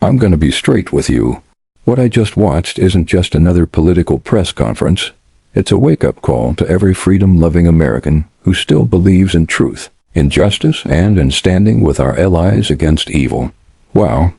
I'm going to be straight with you. What I just watched isn't just another political press conference. It's a wake-up call to every freedom-loving American who still believes in truth, in justice, and in standing with our allies against evil. Wow.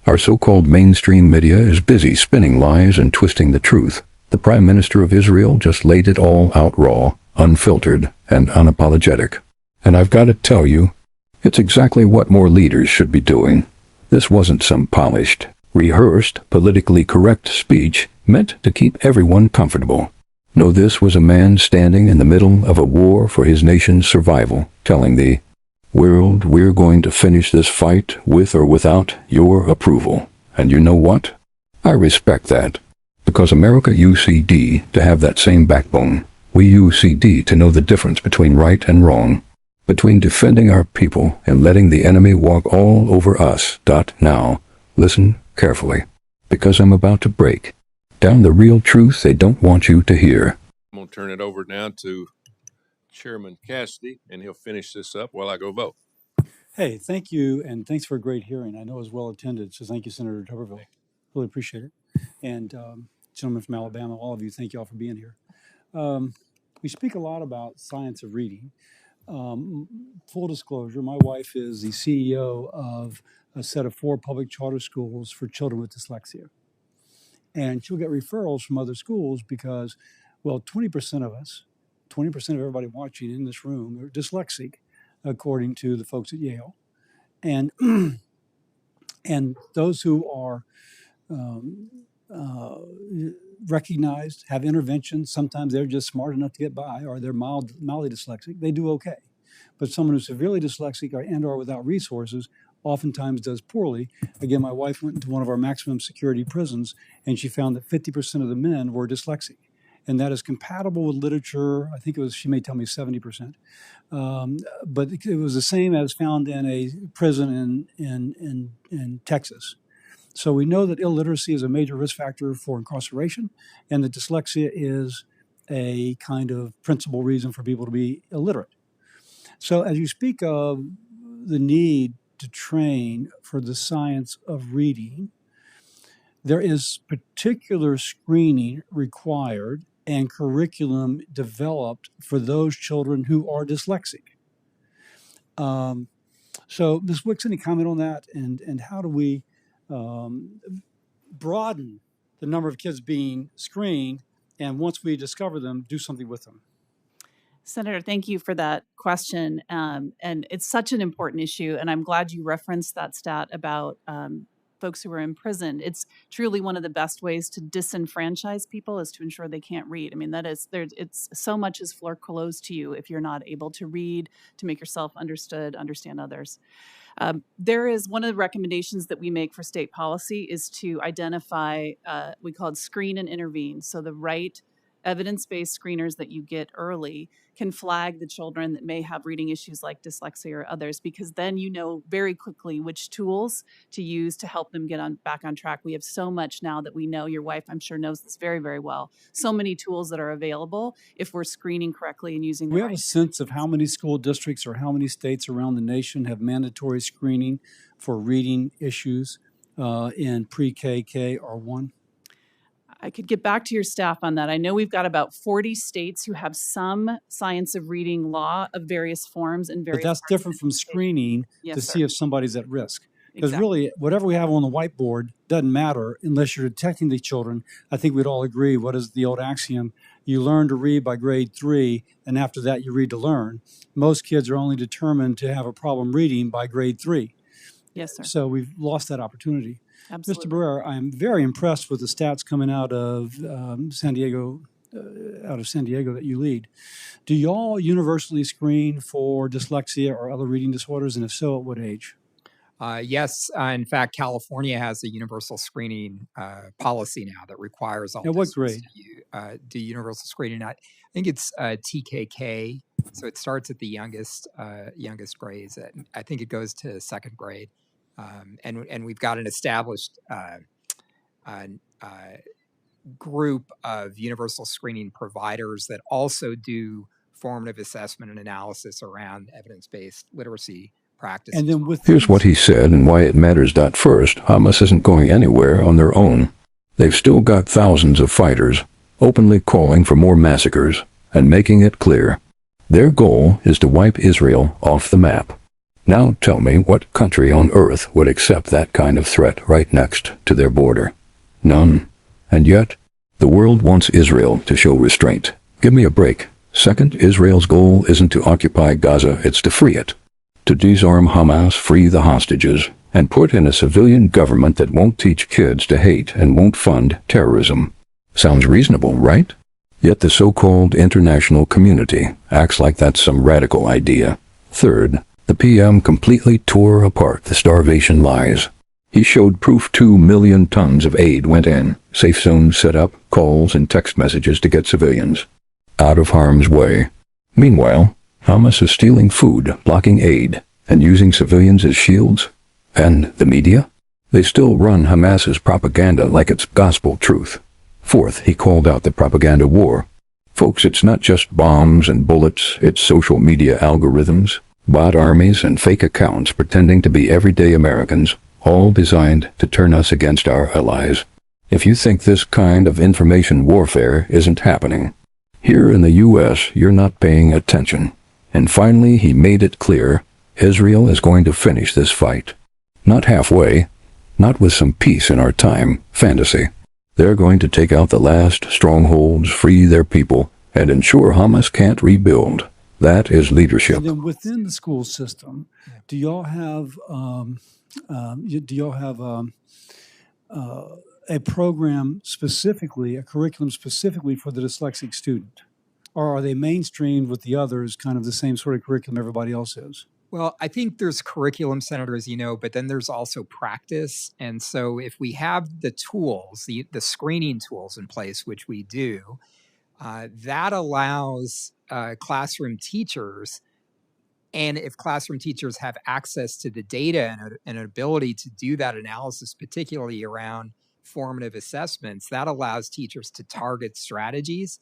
Our so-called mainstream media is busy spinning lies and twisting the truth. The Prime Minister of Israel just laid it all out raw, unfiltered, and unapologetic. And I've got to tell you, it's exactly what more leaders should be doing. This wasn't some polished, rehearsed, politically correct speech meant to keep everyone comfortable. No, this was a man standing in the middle of a war for his nation's survival, telling the world, we're going to finish this fight with or without your approval. And you know what? I respect that. Because America UCD to have that same backbone. We UCD to know the difference between right and wrong. Between defending our people and letting the enemy walk all over us. Now, listen carefully. Because I'm about to break down the real truth they don't want you to hear. I'm going to turn it over now to Chairman Cassidy, and he'll finish this up while I go vote. Hey, thank you, and thanks for a great hearing. I know it was well attended, so thank you, Senator Tuberville. Really appreciate it. And gentlemen from Alabama, all of you, thank you all for being here. We speak a lot about science of reading. Full disclosure, my wife is the CEO of a set of 4 public charter schools for children with dyslexia. And she'll get referrals from other schools because, well, 20% of us, 20% of everybody watching in this room are dyslexic, according to the folks at Yale. And and those who are recognized, have interventions, sometimes they're just smart enough to get by, or they're mildly dyslexic, they do okay. But someone who's severely dyslexic or without resources oftentimes does poorly. Again, my wife went into one of our maximum security prisons, and she found that 50% of the men were dyslexic. And that is compatible with literature. I think it was, she may tell me 70%. But it was the same as found in a prison in Texas. So we know that illiteracy is a major risk factor for incarceration, and that dyslexia is a kind of principal reason for people to be illiterate. So as you speak of the need to train for the science of reading, there is particular screening required and curriculum developed for those children who are dyslexic. So Ms. Wicks, any comment on that? And how do we broaden the number of kids being screened, and once we discover them, do something with them? Senator, thank you for that question. And it's such an important issue. And I'm glad you referenced that stat about folks who are in prison. It's truly one of the best ways to disenfranchise people is to ensure they can't read. I mean, it's so much is foreclosed to you if you're not able to read, to make yourself understood, understand others. There is one of the recommendations that we make for state policy is to identify, we call it screen and intervene. So the right evidence-based screeners that you get early can flag the children that may have reading issues like dyslexia or others, because then you know very quickly which tools to use to help them get back on track. We have so much now that we know. Your wife, I'm sure, knows this very, very well. So many tools that are available if we're screening correctly and using the We have a sense of how many school districts or how many states around the nation have mandatory screening for reading issues in pre-K, K, or 1? I could get back to your staff on that. I know we've got about 40 states who have some science of reading law of various forms and various. But that's different from screening to see if somebody's at risk. Because really, whatever we have on the whiteboard doesn't matter unless you're detecting the children. I think we'd all agree, what is the old axiom? You learn to read by grade 3, and after that you read to learn. Most kids are only determined to have a problem reading by grade 3. Yes, sir. So we've lost that opportunity. Absolutely. Mr. Barrera, I'm very impressed with the stats coming out of San Diego that you lead. Do y'all universally screen for dyslexia or other reading disorders, and if so, at what age? Yes. In fact, California has a universal screening policy now that requires all. At what grade? To do universal screening. I think it's TKK, so it starts at the youngest grades. I think it goes to 2nd grade. And we've got an established group of universal screening providers that also do formative assessment and analysis around evidence-based literacy practices. And then with Here's what he said and why it matters. First, Hamas isn't going anywhere on their own. They've still got thousands of fighters, openly calling for more massacres and making it clear. Their goal is to wipe Israel off the map. Now tell me, what country on earth would accept that kind of threat right next to their border? None. And yet, the world wants Israel to show restraint. Give me a break. Second, Israel's goal isn't to occupy Gaza, it's to free it. To disarm Hamas, free the hostages, and put in a civilian government that won't teach kids to hate and won't fund terrorism. Sounds reasonable, right? Yet the so-called international community acts like that's some radical idea. Third, the PM completely tore apart the starvation lies. He showed proof 2 million tons of aid went in, safe zones set up, calls and text messages to get civilians out of harm's way. Meanwhile, Hamas is stealing food, blocking aid, and using civilians as shields. And the media? They still run Hamas's propaganda like it's gospel truth. Fourth, he called out the propaganda war. Folks, it's not just bombs and bullets, it's social media algorithms, bot armies and fake accounts pretending to be everyday Americans, all designed to turn us against our allies. If you think this kind of information warfare isn't happening, here in the U.S., you're not paying attention. And finally, he made it clear, Israel is going to finish this fight. Not halfway, not with some peace in our time fantasy. They're going to take out the last strongholds, free their people, and ensure Hamas can't rebuild. That is leadership. And then within the school system, do y'all have a program specifically, a curriculum specifically for the dyslexic student? Or are they mainstreamed with the others, kind of the same sort of curriculum everybody else is? Well, I think there's curriculum centered, as you know, but then there's also practice. And so if we have the tools, the screening tools in place, which we do, that allows classroom teachers, and if classroom teachers have access to the data and an ability to do that analysis, particularly around formative assessments, that allows teachers to target strategies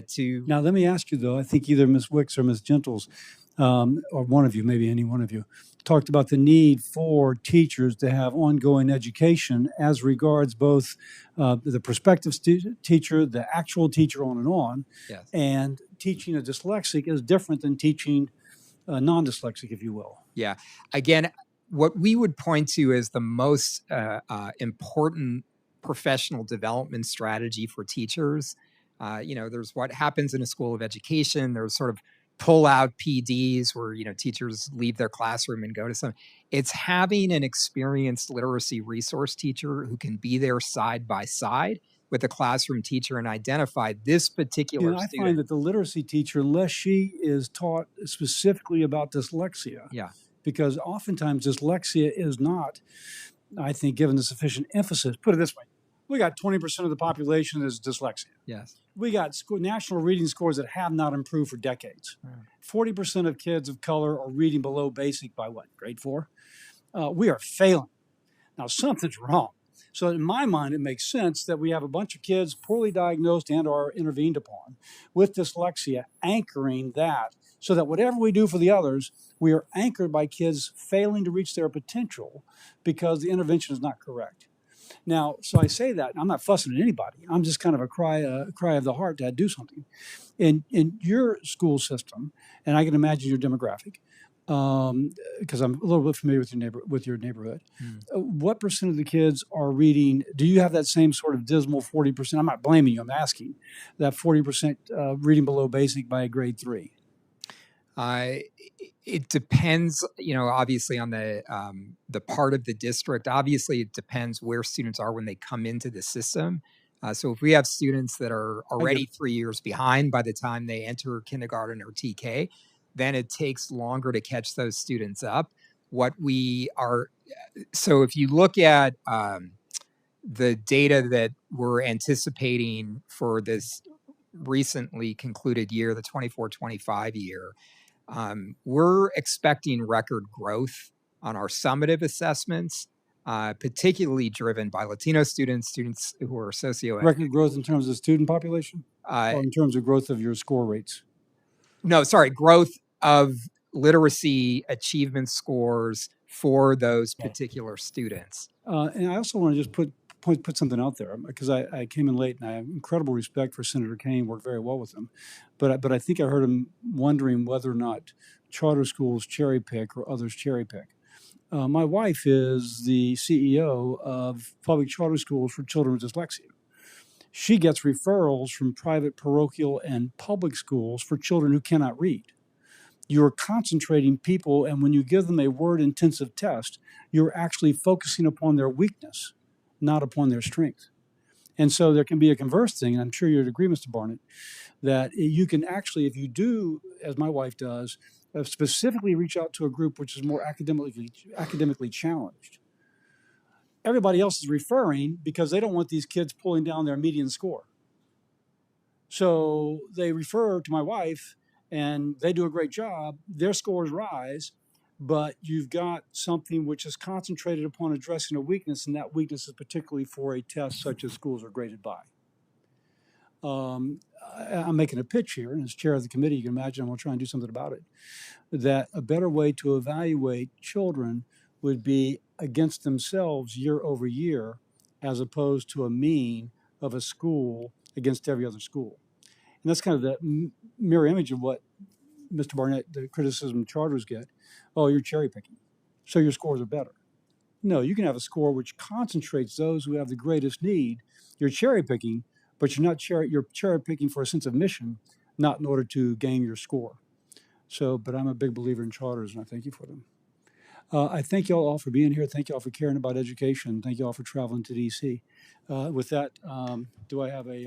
to... Now, let me ask you, though, I think either Ms. Wicks or Ms. Gentles, or one of you, maybe any one of you, talked about the need for teachers to have ongoing education as regards both the prospective teacher, the actual teacher, on. Yes. And teaching a dyslexic is different than teaching a non-dyslexic, if you will. Yeah. Again, what we would point to as the most important professional development strategy for teachers, there's what happens in a school of education. There's sort of pull-out PDs where, teachers leave their classroom and go to some. It's having an experienced literacy resource teacher who can be there side by side with the classroom teacher and identify this particular I student. find that the literacy teacher, unless she is taught specifically about dyslexia, because oftentimes dyslexia is not, I think, given the sufficient emphasis. Put it this way. We got 20% of the population is dyslexia. Yes. We got national reading scores that have not improved for decades. 40% of kids of color are reading below basic by what, grade 4? We are failing. Now, something's wrong. So in my mind, it makes sense that we have a bunch of kids poorly diagnosed and are intervened upon with dyslexia, anchoring that so that whatever we do for the others, we are anchored by kids failing to reach their potential because the intervention is not correct. Now, so I say that, and I'm not fussing at anybody. I'm just kind of a cry of the heart to do something. In your school system, and I can imagine your demographic, because I'm a little bit familiar with your neighborhood. What percent of the kids are reading? Do you have that same sort of dismal 40%? I'm not blaming you. I'm asking that 40% reading below basic by grade 3. It depends, obviously on the part of the district. Obviously, it depends where students are when they come into the system. So if we have students that are already 3 years behind by the time they enter kindergarten or TK, then it takes longer to catch those students up. So if you look at the data that we're anticipating for this recently concluded year, the 24-25 year, we're expecting record growth on our summative assessments, particularly driven by Latino students who are socioeconomic. Record growth in terms of student population, or in terms of growth of your score rates? No, sorry, growth of literacy achievement scores for those particular students. And I also want to just put something out there, because I came in late and I have incredible respect for Senator Kaine, worked very well with him. But I think I heard him wondering whether or not charter schools cherry pick or others cherry pick. My wife is the CEO of public charter schools for children with dyslexia. She gets referrals from private parochial and public schools for children who cannot read. You're concentrating people, and when you give them a word-intensive test, you're actually focusing upon their weakness, not upon their strength. And so there can be a converse thing, and I'm sure you'd agree, Mr. Barnett, that you can actually, if you do, as my wife does, specifically reach out to a group which is more academically challenged. Everybody else is referring because they don't want these kids pulling down their median score. So they refer to my wife, and they do a great job. Their scores rise, but you've got something which is concentrated upon addressing a weakness, and that weakness is particularly for a test such as schools are graded by. I'm making a pitch here, and as chair of the committee, you can imagine I'm going to try and do something about it, that a better way to evaluate children would be against themselves year over year, as opposed to a mean of a school against every other school. And that's kind of the mirror image of what Mr. Barnett, the criticism charters get. Oh, you're cherry picking, so your scores are better. No, you can have a score which concentrates those who have the greatest need. You're cherry picking, but you're cherry picking for a sense of mission, not in order to gain your score. So, but I'm a big believer in charters, and I thank you for them. I thank you all for being here. Thank you all for caring about education. Thank you all for traveling to DC. With that, do I have a...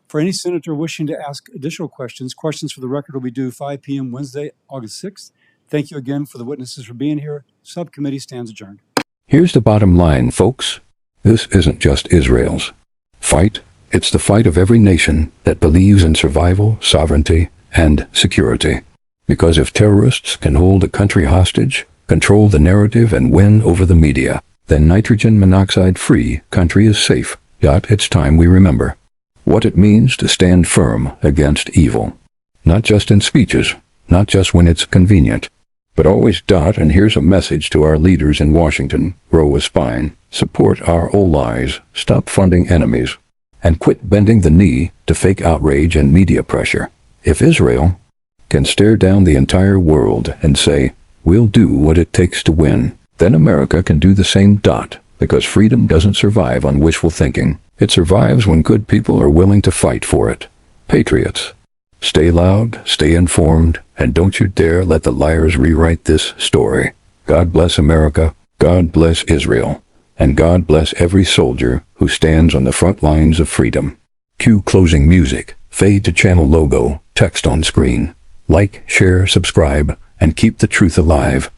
For any senator wishing to ask additional questions for the record will be due 5 p.m. Wednesday, August 6th. Thank you again for the witnesses for being here. Subcommittee stands adjourned. Here's the bottom line, folks. This isn't just Israel's fight. It's the fight of every nation that believes in survival, sovereignty, and security. Because if terrorists can hold a country hostage, control the narrative, and win over the media, then nitrogen monoxide-free country is safe. Yet it's time we remember what it means to stand firm against evil. Not just in speeches, not just when it's convenient, but always. And here's a message to our leaders in Washington: grow a spine, support our allies, stop funding enemies, and quit bending the knee to fake outrage and media pressure. If Israel can stare down the entire world and say, we'll do what it takes to win, then America can do the same. Because freedom doesn't survive on wishful thinking. It survives when good people are willing to fight for it. Patriots, stay loud, stay informed, and don't you dare let the liars rewrite this story. God bless America, God bless Israel, and God bless every soldier who stands on the front lines of freedom. Cue closing music, fade to channel logo, text on screen. Like, share, subscribe, and keep the truth alive.